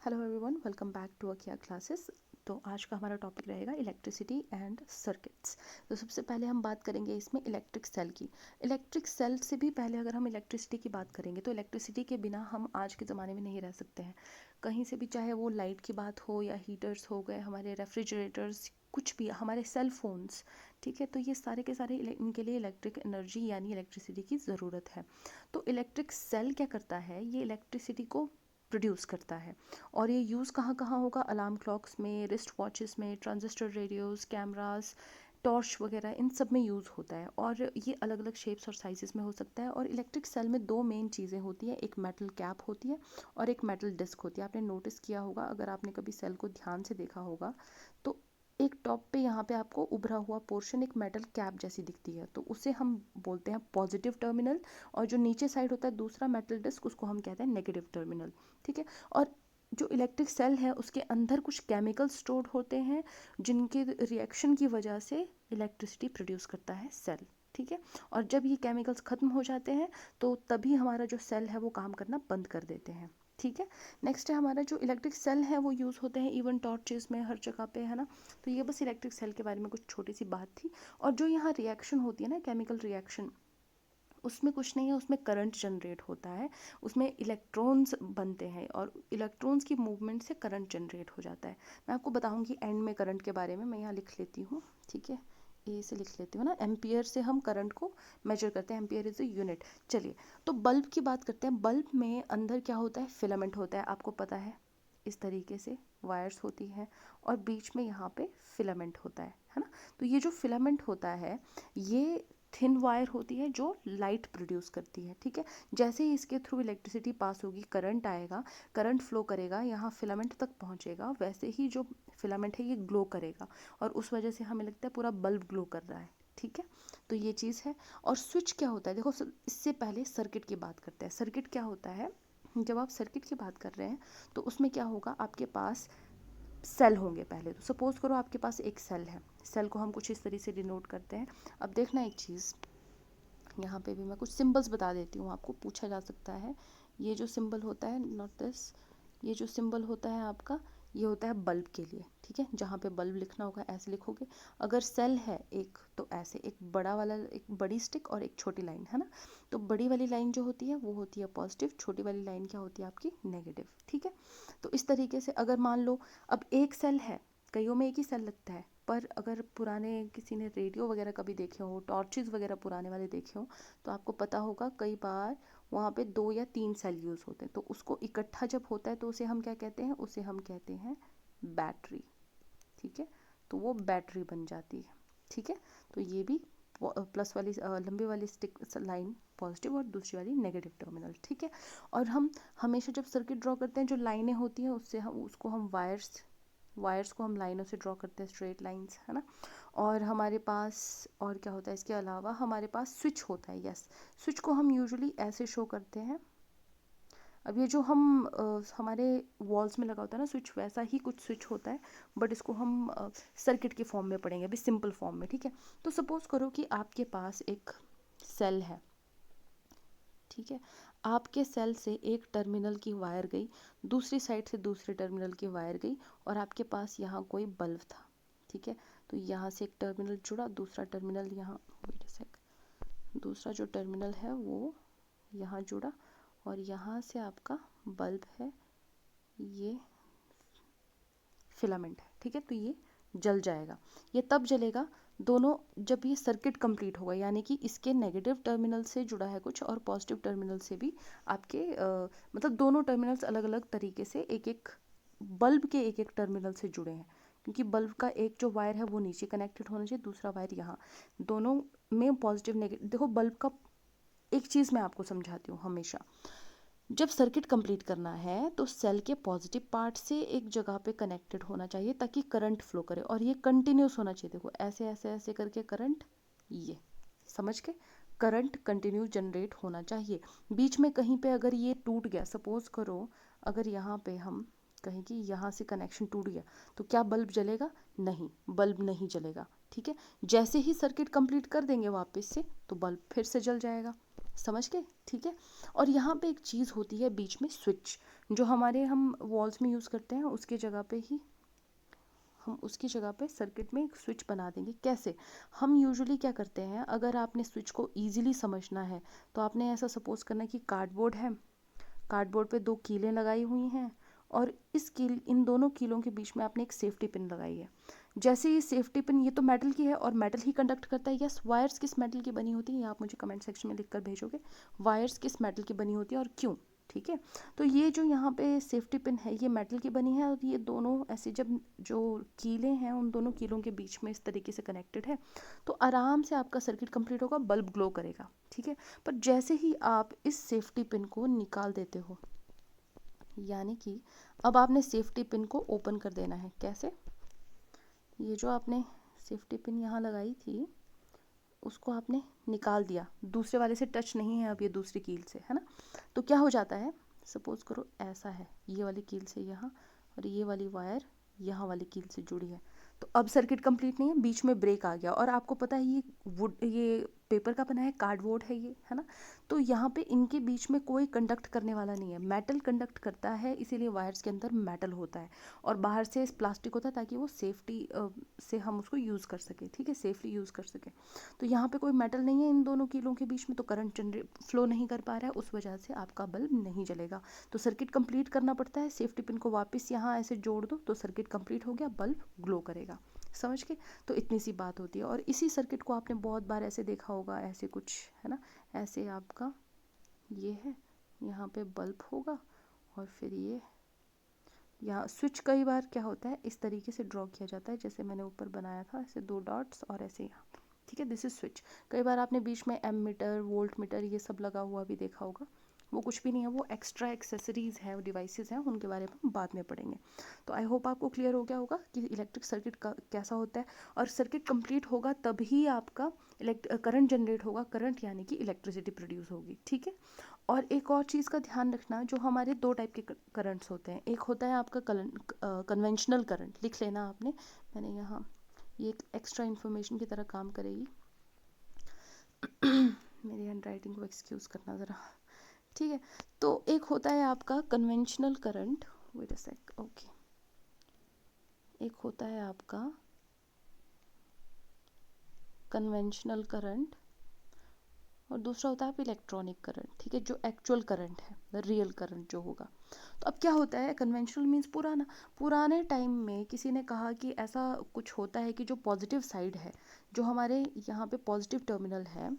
Hello everyone, welcome back to अकिया classes. तो आज का हमारा टॉपिक रहेगा इलेक्ट्रिसिटी एंड सर्किट्स। तो सबसे पहले हम बात करेंगे इसमें इलेक्ट्रिक सेल की। इलेक्ट्रिक सेल से भी पहले अगर हम इलेक्ट्रिसिटी की बात करेंगे तो इलेक्ट्रिसिटी के बिना हम आज के ज़माने में नहीं रह सकते हैं कहीं से भी, चाहे वो लाइट की बात हो या हीटर्स हो गए, हमारे रेफ्रिजरेटर्स, कुछ भी, हमारे सेल फोन्स। ठीक है, तो ये सारे के सारे इनके लिए इलेक्ट्रिक एनर्जी यानी इलेक्ट्रिसिटी की ज़रूरत है। तो इलेक्ट्रिक सेल क्या करता है, ये इलेक्ट्रिसिटी को प्रोड्यूस करता है। और ये यूज़ कहाँ कहाँ होगा? अलार्म क्लॉक्स में, रिस्ट वॉचेस में, ट्रांजिस्टर रेडियोस, कैमरास, टॉर्च वगैरह, इन सब में यूज़ होता है। और ये अलग अलग शेप्स और साइजेस में हो सकता है। और इलेक्ट्रिक सेल में दो मेन चीज़ें होती हैं, एक मेटल कैप होती है और एक मेटल डिस्क होती है। आपने नोटिस किया होगा, अगर आपने कभी सेल को ध्यान से देखा होगा तो एक टॉप पे यहाँ पे आपको उभरा हुआ पोर्शन एक मेटल कैप जैसी दिखती है, तो उसे हम बोलते हैं पॉजिटिव टर्मिनल। और जो नीचे साइड होता है दूसरा मेटल डिस्क, उसको हम कहते हैं नेगेटिव टर्मिनल। ठीक है, और जो इलेक्ट्रिक सेल है उसके अंदर कुछ केमिकल स्टोर्ड होते हैं जिनके रिएक्शन की वजह से इलेक्ट्रिसिटी प्रोड्यूस करता है सेल। ठीक है, और जब ये केमिकल्स ख़त्म हो जाते हैं तो तभी हमारा जो सेल है वो काम करना बंद कर देते हैं। ठीक है, नेक्स्ट है हमारा जो इलेक्ट्रिक सेल है वो यूज़ होते हैं इवन टॉर्चेस में, हर जगह पे, है ना। तो ये बस इलेक्ट्रिक सेल के बारे में कुछ छोटी सी बात थी। और जो यहाँ रिएक्शन होती है ना, केमिकल रिएक्शन, उसमें कुछ नहीं है, उसमें करंट जनरेट होता है, उसमें इलेक्ट्रॉन्स बनते हैं और इलेक्ट्रॉन्स की मूवमेंट से करंट जनरेट हो जाता है। मैं आपको बताऊंगी एंड में करंट के बारे में। मैं यहाँ लिख लेती हूँ, ठीक है, ए से लिख लेती हूँ ना। एम्पियर से हम करंट को मेजर करते हैं, एम्पियर इज अ यूनिट। चलिए, तो बल्ब की बात करते हैं। बल्ब में अंदर क्या होता है? फिलामेंट होता है, आपको पता है। इस तरीके से वायर्स होती हैं और बीच में यहाँ पे फिलामेंट होता है ना। तो ये जो फिलामेंट होता है ये थिन वायर होती है जो लाइट प्रोड्यूस करती है। ठीक है, जैसे ही इसके थ्रू इलेक्ट्रिसिटी पास होगी, करंट आएगा, करंट फ्लो करेगा, यहाँ फिलामेंट तक पहुँचेगा, वैसे ही जो फिलामेंट है ये ग्लो करेगा और उस वजह से हमें लगता है पूरा बल्ब ग्लो कर रहा है। ठीक है, तो ये चीज़ है। और स्विच क्या होता है? देखो, इससे पहले सर्किट की बात करते हैं। सर्किट क्या होता है? जब आप सर्किट की बात कर रहे हैं तो उसमें क्या होगा, आपके पास सेल होंगे। पहले तो सपोज करो आपके पास एक सेल है, सेल को हम कुछ इस तरीके से डिनोट करते हैं। अब देखना एक चीज़, यहाँ पे भी मैं कुछ सिंबल्स बता देती हूँ, आपको पूछा जा सकता है। ये जो सिंबल होता है, नॉट दिस, ये जो सिंबल होता है आपका, ये होता है बल्ब के लिए। ठीक है, जहाँ पे बल्ब लिखना होगा ऐसे लिखोगे। अगर सेल है एक तो ऐसे, एक बड़ा वाला, एक बड़ी स्टिक और एक छोटी लाइन, है ना। तो बड़ी वाली लाइन जो होती है वो होती है पॉजिटिव, छोटी वाली लाइन क्या होती है आपकी? नेगेटिव। ठीक है, तो इस तरीके से अगर मान लो अब एक सेल है, कईयों में एक ही सेल लगता है, पर अगर पुराने किसी ने रेडियो वगैरह कभी देखे हो, टॉर्चेस वगैरह पुराने वाले देखे हो, तो आपको पता होगा कई बार वहाँ पे 2 या 3 सेल यूज़ होते हैं। तो उसको इकट्ठा जब होता है तो उसे हम क्या कहते हैं? उसे हम कहते हैं बैटरी। ठीक है, तो वो बैटरी बन जाती है। ठीक है, तो ये भी प्लस वाली लंबी वाली स्टिक लाइन पॉजिटिव और दूसरी वाली नेगेटिव टर्मिनल। ठीक है, और हम हमेशा जब सर्किट ड्रॉ करते हैं, जो लाइनें होती हैं उससे हम उसको हम वायर्स को हम लाइनों से ड्रॉ करते हैं, स्ट्रेट लाइंस, है ना। और हमारे पास और क्या होता है इसके अलावा? हमारे पास स्विच होता है। यस, स्विच को हम यूजुअली ऐसे शो करते हैं। अब ये जो हम हमारे वॉल्स में लगा होता है ना स्विच, वैसा ही कुछ स्विच होता है, बट इसको हम सर्किट के फॉर्म में पढ़ेंगे, अभी सिंपल फॉर्म में। ठीक है, तो सपोज करो कि आपके पास एक सेल है। ठीक है, आपके सेल से एक टर्मिनल की वायर गई, दूसरी साइड से दूसरे टर्मिनल की वायर गई, और आपके पास यहाँ कोई बल्ब था। ठीक है, तो यहाँ से एक टर्मिनल जुड़ा, दूसरा टर्मिनल यहाँ, वेट अ सेक, दूसरा जो टर्मिनल है वो यहाँ जुड़ा, और यहाँ से आपका बल्ब है, ये फिलामेंट है। ठीक है, तो ये जल जाएगा। ये तब जलेगा दोनों जब ये सर्किट कंप्लीट होगा, यानी कि इसके नेगेटिव टर्मिनल से जुड़ा है कुछ और पॉजिटिव टर्मिनल से भी आपके मतलब दोनों टर्मिनल्स अलग अलग तरीके से एक एक बल्ब के एक एक टर्मिनल से जुड़े हैं, क्योंकि बल्ब का एक जो वायर है वो नीचे कनेक्टेड होना चाहिए, दूसरा वायर यहाँ, दोनों में पॉजिटिव नेगेटिव। देखो, बल्ब का एक चीज़ मैं आपको समझाती हूँ, हमेशा जब सर्किट कंप्लीट करना है तो सेल के पॉजिटिव पार्ट से एक जगह पे कनेक्टेड होना चाहिए ताकि करंट फ्लो करे, और ये कंटिन्यूस होना चाहिए। देखो, ऐसे ऐसे ऐसे करके करंट, ये समझ के, करंट कंटिन्यू जनरेट होना चाहिए। बीच में कहीं पे अगर ये टूट गया, सपोज करो अगर यहाँ पे हम कहें कि यहाँ से कनेक्शन टूट गया, तो क्या बल्ब जलेगा? नहीं, बल्ब नहीं जलेगा। ठीक है, जैसे ही सर्किट कंप्लीट कर देंगे वापस से, तो बल्ब फिर से जल जाएगा। समझ गए? ठीक है, और यहाँ पे एक चीज़ होती है बीच में, स्विच। जो हमारे हम वॉल्स में यूज़ करते हैं उसकी जगह पे ही हम उसकी जगह पे सर्किट में एक स्विच बना देंगे। कैसे? हम यूजुअली क्या करते हैं, अगर आपने स्विच को ईजिली समझना है तो आपने ऐसा सपोज करना है कि कार्डबोर्ड है, कार्डबोर्ड पे 2 कीलें लगाई हुई हैं और इन दोनों कीलों के बीच में आपने एक सेफ्टी पिन लगाई है। जैसे ये सेफ्टी पिन, ये तो मेटल की है और मेटल ही कंडक्ट करता है। यस, वायर्स किस मेटल की बनी होती है, ये आप मुझे कमेंट सेक्शन में लिखकर भेजोगे, वायर्स किस मेटल की बनी होती है और क्यों। ठीक है, तो ये जो यहाँ पे सेफ्टी पिन है ये मेटल की बनी है और ये दोनों ऐसे जब जो कीलें हैं उन दोनों कीलों के बीच में इस तरीके से कनेक्टेड है तो आराम से आपका सर्किट कंप्लीट होगा, बल्ब ग्लो करेगा। ठीक है, पर जैसे ही आप इस सेफ्टी पिन को निकाल देते हो, यानी कि अब आपने सेफ्टी पिन को ओपन कर देना है। कैसे? ये जो आपने सेफ्टी पिन यहाँ लगाई थी उसको आपने निकाल दिया, दूसरे वाले से टच नहीं है अब ये दूसरी कील से, है ना। तो क्या हो जाता है, सपोज करो ऐसा है, ये वाली कील से यहाँ और ये वाली वायर यहाँ वाली कील से जुड़ी है, तो अब सर्किट कंप्लीट नहीं है, बीच में ब्रेक आ गया। और आपको पता है ये वुड, ये पेपर का बना है, कार्डबोर्ड है ये, है ना। तो यहाँ पे इनके बीच में कोई कंडक्ट करने वाला नहीं है, मेटल कंडक्ट करता है, इसीलिए वायर्स के अंदर मेटल होता है और बाहर से प्लास्टिक होता है ताकि वो सेफ्टी से हम उसको यूज़ कर सकें। ठीक है, सेफली यूज़ कर सकें। तो यहाँ पे कोई मेटल नहीं है इन दोनों कीलों के बीच में, तो करंट जनरेट फ्लो नहीं कर पा रहा है, उस वजह से आपका बल्ब नहीं जलेगा। तो सर्किट कंप्लीट करना पड़ता है, सेफ्टी पिन को वापस यहाँ ऐसे जोड़ दो तो सर्किट कंप्लीट हो गया, बल्ब ग्लो करेगा। समझ के? तो इतनी सी बात होती है। और इसी सर्किट को आपने बहुत बार ऐसे देखा होगा, ऐसे कुछ, है ना, ऐसे आपका ये है, यहाँ पे बल्ब होगा और फिर ये यहाँ स्विच कई बार क्या होता है इस तरीके से ड्रॉ किया जाता है, जैसे मैंने ऊपर बनाया था ऐसे 2 डॉट्स और ऐसे यहाँ। ठीक है, दिस इज स्विच। कई बार आपने बीच में एमीटर, वोल्ट मीटर ये सब लगा हुआ भी देखा होगा, वो कुछ भी नहीं है, वो एक्स्ट्रा एक्सेसरीज हैं, डिवाइसेस हैं, उनके बारे में हम बाद में पढ़ेंगे। तो आई होप आपको क्लियर हो गया होगा कि इलेक्ट्रिक सर्किट का कैसा होता है। और सर्किट कंप्लीट होगा तभी आपका करंट जनरेट होगा, करंट यानी कि इलेक्ट्रिसिटी प्रोड्यूस होगी। ठीक है, और एक और चीज़ का ध्यान रखना, जो हमारे 2 टाइप के करंट्स होते हैं, एक होता है आपका कन्वेंशनल करंट, लिख लेना आपने, मैंने यहाँ ये एक एक्स्ट्रा इन्फॉर्मेशन की तरह काम करेगी मेरी हैंड राइटिंग को एक्सक्यूज़ करना ज़रा। ठीक है, तो एक होता है आपका conventional current, wait a sec, okay, एक होता है आपका कन्वेंशनल करंट और दूसरा होता है आप इलेक्ट्रॉनिक करंट। ठीक है, जो एक्चुअल करंट है, द रियल करंट जो होगा। तो अब क्या होता है, कन्वेंशनल मीन्स पुराना, पुराने टाइम में किसी ने कहा कि ऐसा कुछ होता है कि जो पॉजिटिव साइड है, जो हमारे यहाँ पे पॉजिटिव टर्मिनल है,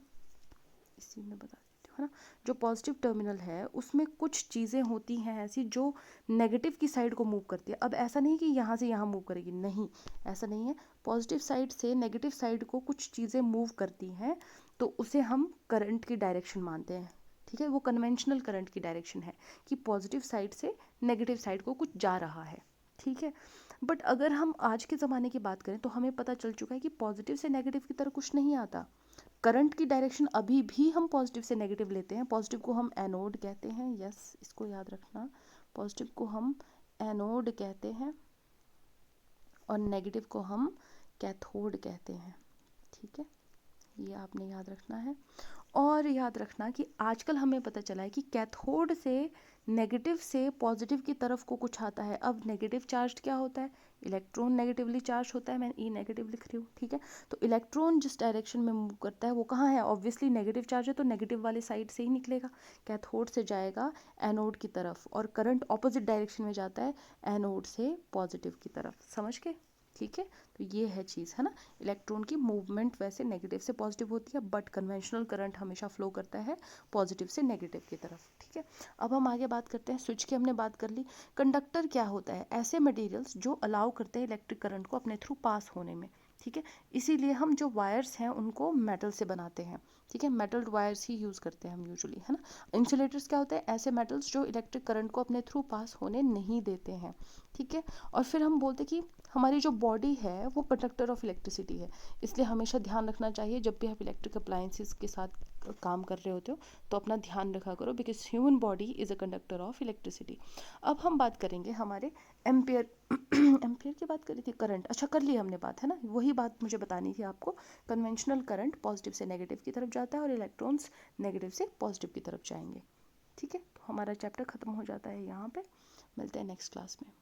इसी में बता देती हूँ, है ना, जो पॉजिटिव टर्मिनल है उसमें कुछ चीज़ें होती हैं ऐसी जो नेगेटिव की साइड को मूव करती है। अब ऐसा नहीं कि यहाँ से यहाँ मूव करेगी, नहीं, ऐसा नहीं है, पॉजिटिव साइड से नेगेटिव साइड को कुछ चीज़ें मूव करती हैं तो उसे हम करंट की डायरेक्शन मानते हैं। ठीक है, वो कन्वेंशनल करंट की डायरेक्शन है कि पॉजिटिव साइड से नेगेटिव साइड को कुछ जा रहा है। ठीक है, बट अगर हम आज के ज़माने की बात करें तो हमें पता चल चुका है कि पॉजिटिव से नेगेटिव की तरह कुछ नहीं आता। करंट की डायरेक्शन अभी भी हम पॉजिटिव से नेगेटिव लेते हैं, पॉजिटिव को हम एनोड कहते हैं, यस, इसको याद रखना, पॉजिटिव को हम एनोड कहते हैं और नेगेटिव को हम कैथोड कहते हैं। ठीक है, ये आपने याद रखना है। और याद रखना कि आजकल हमें पता चला है कि कैथोड से नेगेटिव से पॉजिटिव की तरफ को कुछ आता है। अब नेगेटिव चार्ज क्या होता है, इलेक्ट्रॉन नेगेटिवली चार्ज होता है, मैं ई नेगेटिव लिख रही हूँ। ठीक है, तो इलेक्ट्रॉन जिस डायरेक्शन में मूव करता है वो कहाँ है, ऑब्वियसली नेगेटिव चार्ज है तो नेगेटिव वाले साइड से ही निकलेगा, कैथोड से जाएगा एनोड की तरफ, और करंट ऑपोजिट डायरेक्शन में जाता है एनोड से पॉजिटिव की तरफ। समझ के? ठीक है, तो ये है चीज़, है ना, इलेक्ट्रॉन की मूवमेंट वैसे नेगेटिव से पॉजिटिव होती है बट कन्वेंशनल करंट हमेशा फ्लो करता है पॉजिटिव से नेगेटिव की तरफ। ठीक है, अब हम आगे बात करते हैं, स्विच की हमने बात कर ली। कंडक्टर क्या होता है, ऐसे मटेरियल्स जो अलाउ करते हैं इलेक्ट्रिक करंट को अपने थ्रू पास होने में। ठीक है, इसीलिए हम जो वायर्स हैं उनको मेटल से बनाते हैं। ठीक है, मेटल वायर्स ही यूज़ करते हैं हम यूजुअली, है ना। इंसुलेटर्स क्या होते हैं, ऐसे मेटल्स जो इलेक्ट्रिक करंट को अपने थ्रू पास होने नहीं देते हैं। ठीक है, और फिर हम बोलते कि हमारी जो बॉडी है वो कंडक्टर ऑफ इलेक्ट्रिसिटी है, इसलिए हमेशा ध्यान रखना चाहिए जब भी आप इलेक्ट्रिक अप्लायंसेस के साथ काम कर रहे होते हो तो अपना ध्यान रखा करो, because human body is a conductor of electricity. अब हम बात करेंगे हमारे एम्पियर एम्पियर की बात करी थी, करंट, अच्छा कर ली हमने बात, है ना, वही बात मुझे बतानी थी आपको। कन्वेंशनल करंट पॉजिटिव से नेगेटिव की तरफ जाता है और इलेक्ट्रॉन्स नेगेटिव से पॉजिटिव की तरफ जाएंगे। ठीक है, तो हमारा चैप्टर ख़त्म हो जाता है यहाँ पे। मिलते हैं नेक्स्ट क्लास में।